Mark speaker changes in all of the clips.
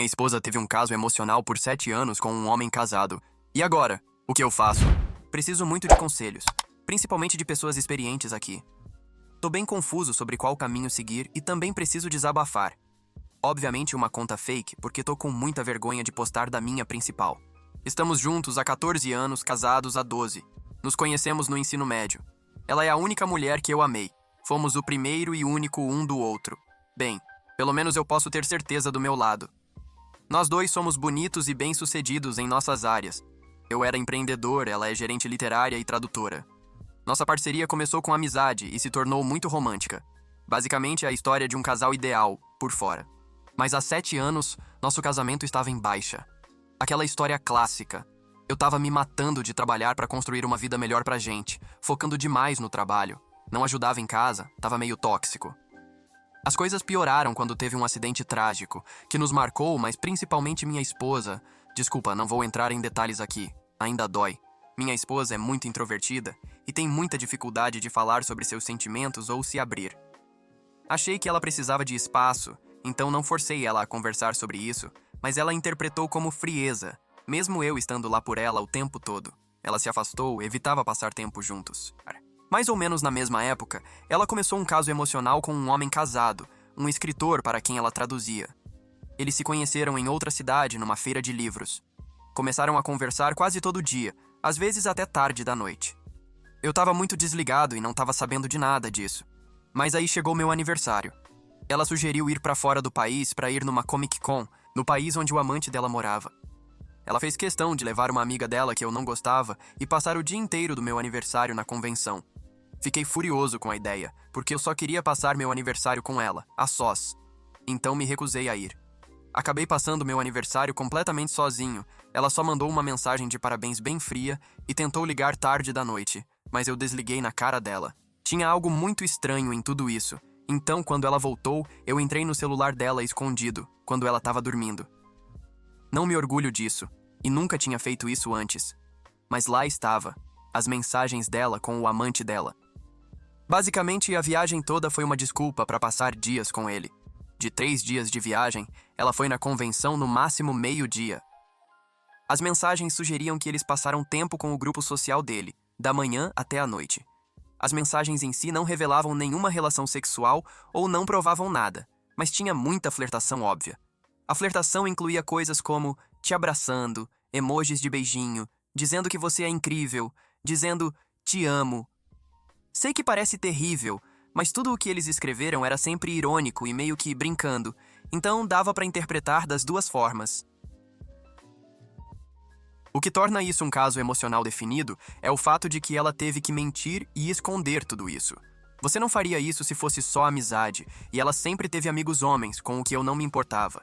Speaker 1: Minha esposa teve um caso emocional por 7 anos com um homem casado. E agora? O que eu faço? Preciso muito de conselhos, principalmente de pessoas experientes aqui. Tô bem confuso sobre qual caminho seguir e também preciso desabafar. Obviamente uma conta fake, porque tô com muita vergonha de postar da minha principal. Estamos juntos há 14 anos, casados há 12. Nos conhecemos no ensino médio. Ela é a única mulher que eu amei. Fomos o primeiro e único um do outro. Bem, pelo menos eu posso ter certeza do meu lado. Nós dois somos bonitos e bem-sucedidos em nossas áreas. Eu era empreendedor, ela é gerente literária e tradutora. Nossa parceria começou com amizade e se tornou muito romântica. Basicamente é a história de um casal ideal, por fora. Mas há 7 anos, nosso casamento estava em baixa. Aquela história clássica. Eu tava me matando de trabalhar para construir uma vida melhor pra gente, focando demais no trabalho. Não ajudava em casa, tava meio tóxico. As coisas pioraram quando teve um acidente trágico, que nos marcou, mas principalmente minha esposa. Desculpa, não vou entrar em detalhes aqui. Ainda dói. Minha esposa é muito introvertida e tem muita dificuldade de falar sobre seus sentimentos ou se abrir. Achei que ela precisava de espaço, então não forcei ela a conversar sobre isso, mas ela interpretou como frieza, mesmo eu estando lá por ela o tempo todo. Ela se afastou, evitava passar tempo juntos. Mais ou menos na mesma época, ela começou um caso emocional com um homem casado, um escritor para quem ela traduzia. Eles se conheceram em outra cidade, numa feira de livros. Começaram a conversar quase todo dia, às vezes até tarde da noite. Eu estava muito desligado e não estava sabendo de nada disso. Mas aí chegou meu aniversário. Ela sugeriu ir para fora do país para ir numa Comic Con, no país onde o amante dela morava. Ela fez questão de levar uma amiga dela que eu não gostava e passar o dia inteiro do meu aniversário na convenção. Fiquei furioso com a ideia, porque eu só queria passar meu aniversário com ela, a sós. Então me recusei a ir. Acabei passando meu aniversário completamente sozinho. Ela só mandou uma mensagem de parabéns bem fria e tentou ligar tarde da noite, mas eu desliguei na cara dela. Tinha algo muito estranho em tudo isso. Então, quando ela voltou, eu entrei no celular dela escondido, quando ela estava dormindo. Não me orgulho disso, e nunca tinha feito isso antes. Mas lá estava, as mensagens dela com o amante dela. Basicamente, a viagem toda foi uma desculpa para passar dias com ele. De 3 dias de viagem, ela foi na convenção no máximo meio-dia. As mensagens sugeriam que eles passaram tempo com o grupo social dele, da manhã até a noite. As mensagens em si não revelavam nenhuma relação sexual ou não provavam nada, mas tinha muita flertação óbvia. A flertação incluía coisas como te abraçando, emojis de beijinho, dizendo que você é incrível, dizendo te amo. Sei que parece terrível, mas tudo o que eles escreveram era sempre irônico e meio que brincando, então dava para interpretar das duas formas. O que torna isso um caso emocional definido é o fato de que ela teve que mentir e esconder tudo isso. Você não faria isso se fosse só amizade, e ela sempre teve amigos homens, com o que eu não me importava.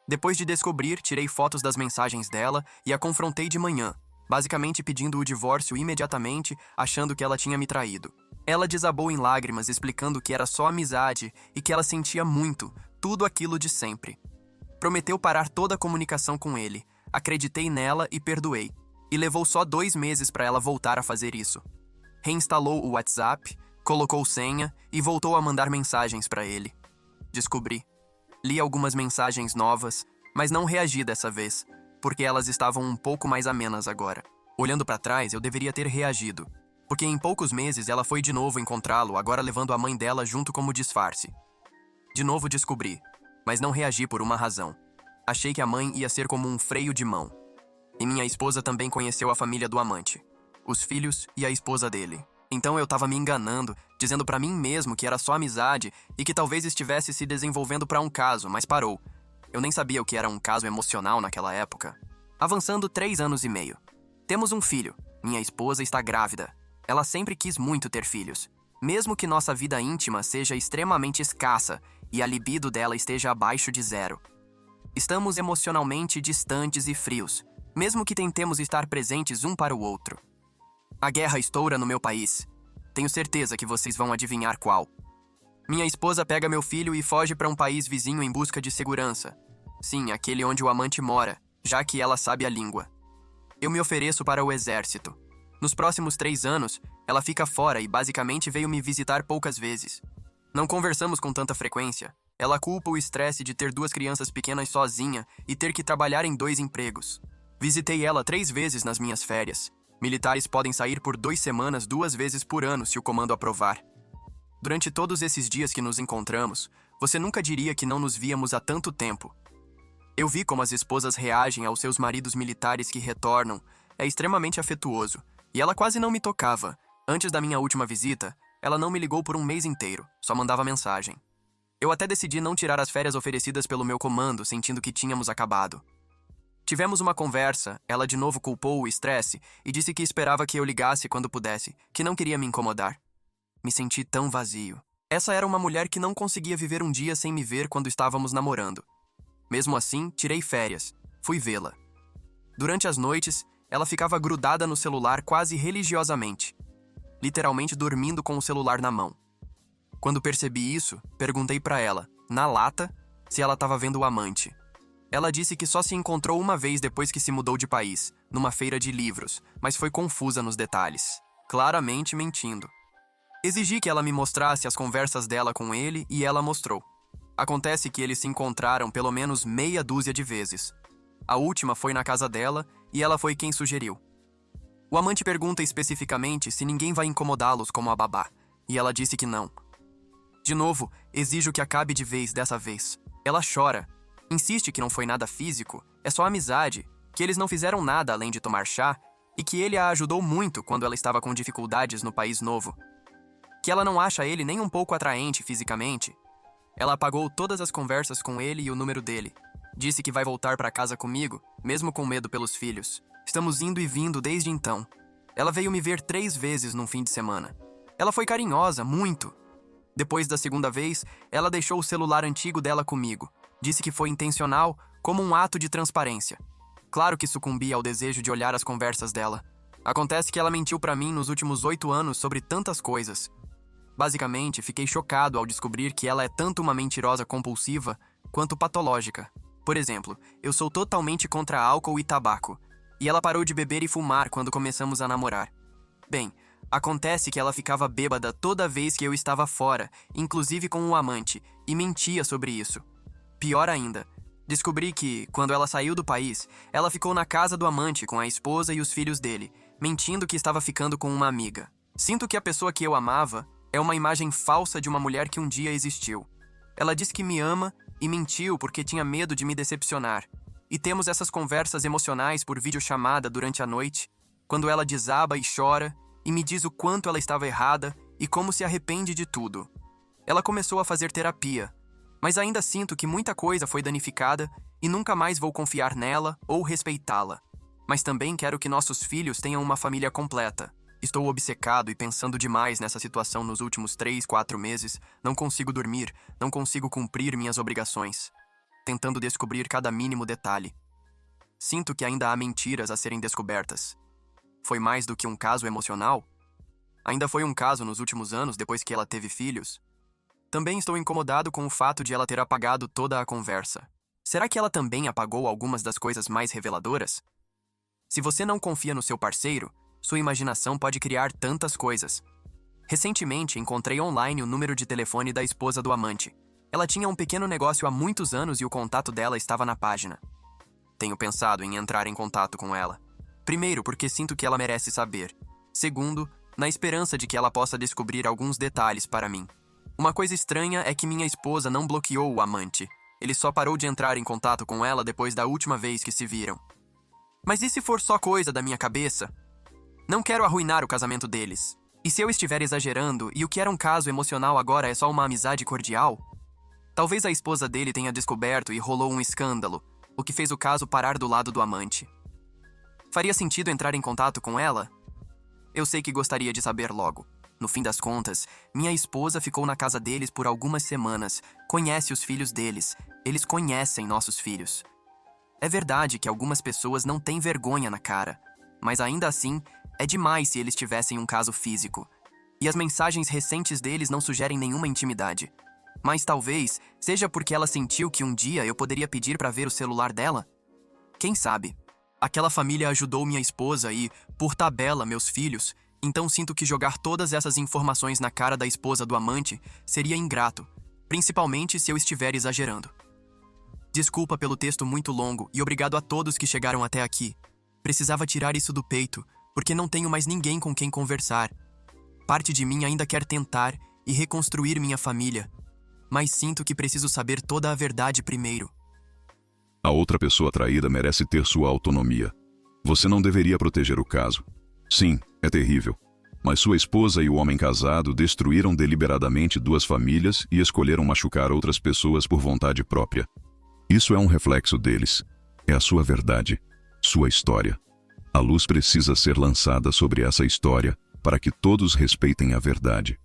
Speaker 1: Depois de descobrir, tirei fotos das mensagens dela e a confrontei de manhã, basicamente pedindo o divórcio imediatamente, achando que ela tinha me traído. Ela desabou em lágrimas, explicando que era só amizade e que ela sentia muito, tudo aquilo de sempre. Prometeu parar toda a comunicação com ele. Acreditei nela e perdoei. E levou só 2 meses para ela voltar a fazer isso. Reinstalou o WhatsApp, colocou senha e voltou a mandar mensagens para ele. Descobri. Li algumas mensagens novas, mas não reagi dessa vez, porque elas estavam um pouco mais amenas agora. Olhando para trás, eu deveria ter reagido, porque em poucos meses ela foi de novo encontrá-lo, agora levando a mãe dela junto como disfarce. De novo descobri, mas não reagi por uma razão. Achei que a mãe ia ser como um freio de mão. E minha esposa também conheceu a família do amante, os filhos e a esposa dele. Então eu tava me enganando, dizendo pra mim mesmo que era só amizade e que talvez estivesse se desenvolvendo pra um caso, mas parou. Eu nem sabia o que era um caso emocional naquela época. Avançando 3 anos e meio. Temos um filho. Minha esposa está grávida. Ela sempre quis muito ter filhos. Mesmo que nossa vida íntima seja extremamente escassa e a libido dela esteja abaixo de 0. Estamos emocionalmente distantes e frios, mesmo que tentemos estar presentes um para o outro. A guerra estoura no meu país. Tenho certeza que vocês vão adivinhar qual. Minha esposa pega meu filho e foge para um país vizinho em busca de segurança. Sim, aquele onde o amante mora, já que ela sabe a língua. Eu me ofereço para o exército. Nos próximos 3 anos, ela fica fora e basicamente veio me visitar poucas vezes. Não conversamos com tanta frequência, Ela culpa o estresse de ter 2 crianças pequenas sozinha e ter que trabalhar em 2 empregos. Visitei ela 3 vezes nas minhas férias. Militares podem sair por 2 semanas 2 vezes por ano se o comando aprovar. Durante todos esses dias que nos encontramos, você nunca diria que não nos víamos há tanto tempo. Eu vi como as esposas reagem aos seus maridos militares que retornam. É extremamente afetuoso. E ela quase não me tocava. Antes da minha última visita, ela não me ligou por um mês inteiro, só mandava mensagem. Eu até decidi não tirar as férias oferecidas pelo meu comando, sentindo que tínhamos acabado. Tivemos uma conversa, ela de novo culpou o estresse e disse que esperava que eu ligasse quando pudesse, que não queria me incomodar. Me senti tão vazio. Essa era uma mulher que não conseguia viver um dia sem me ver quando estávamos namorando. Mesmo assim, tirei férias. Fui vê-la. Durante as noites, ela ficava grudada no celular quase religiosamente. Literalmente dormindo com o celular na mão. Quando percebi isso, perguntei pra ela, na lata, se ela estava vendo o amante. Ela disse que só se encontrou uma vez depois que se mudou de país, numa feira de livros, mas foi confusa nos detalhes. Claramente mentindo. Exigi que ela me mostrasse as conversas dela com ele e ela mostrou. Acontece que eles se encontraram pelo menos meia dúzia de vezes. A última foi na casa dela e ela foi quem sugeriu. O amante pergunta especificamente se ninguém vai incomodá-los como a babá, e ela disse que não. De novo, exijo que acabe de vez dessa vez. Ela chora. Insiste que não foi nada físico, é só amizade, que eles não fizeram nada além de tomar chá e que ele a ajudou muito quando ela estava com dificuldades no país novo. Que ela não acha ele nem um pouco atraente fisicamente. Ela apagou todas as conversas com ele e o número dele. Disse que vai voltar para casa comigo, mesmo com medo pelos filhos. Estamos indo e vindo desde então. Ela veio me ver 3 vezes num fim de semana. Ela foi carinhosa, muito. Depois da segunda vez, ela deixou o celular antigo dela comigo. Disse que foi intencional, como um ato de transparência. Claro que sucumbi ao desejo de olhar as conversas dela. Acontece que ela mentiu pra mim nos últimos 8 anos sobre tantas coisas. Basicamente, fiquei chocado ao descobrir que ela é tanto uma mentirosa compulsiva quanto patológica. Por exemplo, eu sou totalmente contra álcool e tabaco, e ela parou de beber e fumar quando começamos a namorar. Bem, acontece que ela ficava bêbada toda vez que eu estava fora, inclusive com o amante, e mentia sobre isso. Pior ainda, descobri que, quando ela saiu do país, ela ficou na casa do amante com a esposa e os filhos dele, mentindo que estava ficando com uma amiga. Sinto que a pessoa que eu amava é uma imagem falsa de uma mulher que um dia existiu. Ela diz que me ama e mentiu porque tinha medo de me decepcionar. E temos essas conversas emocionais por videochamada durante a noite, quando ela desaba e chora e me diz o quanto ela estava errada e como se arrepende de tudo. Ela começou a fazer terapia, mas ainda sinto que muita coisa foi danificada e nunca mais vou confiar nela ou respeitá-la. Mas também quero que nossos filhos tenham uma família completa. Estou obcecado e pensando demais nessa situação nos últimos 3, 4 meses. Não consigo dormir, não consigo cumprir minhas obrigações. Tentando descobrir cada mínimo detalhe. Sinto que ainda há mentiras a serem descobertas. Foi mais do que um caso emocional? Ainda foi um caso nos últimos anos depois que ela teve filhos? Também estou incomodado com o fato de ela ter apagado toda a conversa. Será que ela também apagou algumas das coisas mais reveladoras? Se você não confia no seu parceiro, sua imaginação pode criar tantas coisas. Recentemente, encontrei online o número de telefone da esposa do amante. Ela tinha um pequeno negócio há muitos anos e o contato dela estava na página. Tenho pensado em entrar em contato com ela. Primeiro, porque sinto que ela merece saber. Segundo, na esperança de que ela possa descobrir alguns detalhes para mim. Uma coisa estranha é que minha esposa não bloqueou o amante. Ele só parou de entrar em contato com ela depois da última vez que se viram. Mas e se for só coisa da minha cabeça? Não quero arruinar o casamento deles. E se eu estiver exagerando e o que era um caso emocional agora é só uma amizade cordial? Talvez a esposa dele tenha descoberto e rolou um escândalo, o que fez o caso parar do lado do amante. Faria sentido entrar em contato com ela? Eu sei que gostaria de saber logo. No fim das contas, minha esposa ficou na casa deles por algumas semanas, conhece os filhos deles, eles conhecem nossos filhos. É verdade que algumas pessoas não têm vergonha na cara, mas ainda assim, é demais se eles tivessem um caso físico. E as mensagens recentes deles não sugerem nenhuma intimidade. Mas talvez seja porque ela sentiu que um dia eu poderia pedir para ver o celular dela? Quem sabe? Aquela família ajudou minha esposa e, por tabela, meus filhos, então sinto que jogar todas essas informações na cara da esposa do amante seria ingrato. principalmente se eu estiver exagerando. Desculpa pelo texto muito longo e obrigado a todos que chegaram até aqui. Precisava tirar isso do peito, porque não tenho mais ninguém com quem conversar. Parte de mim ainda quer tentar e reconstruir minha família, mas sinto que preciso saber toda a verdade primeiro.
Speaker 2: A outra pessoa traída merece ter sua autonomia. Você não deveria proteger o caso. Sim, é terrível. Mas sua esposa e o homem casado destruíram deliberadamente duas famílias e escolheram machucar outras pessoas por vontade própria. Isso é um reflexo deles. É a sua verdade, sua história. A luz precisa ser lançada sobre essa história para que todos respeitem a verdade.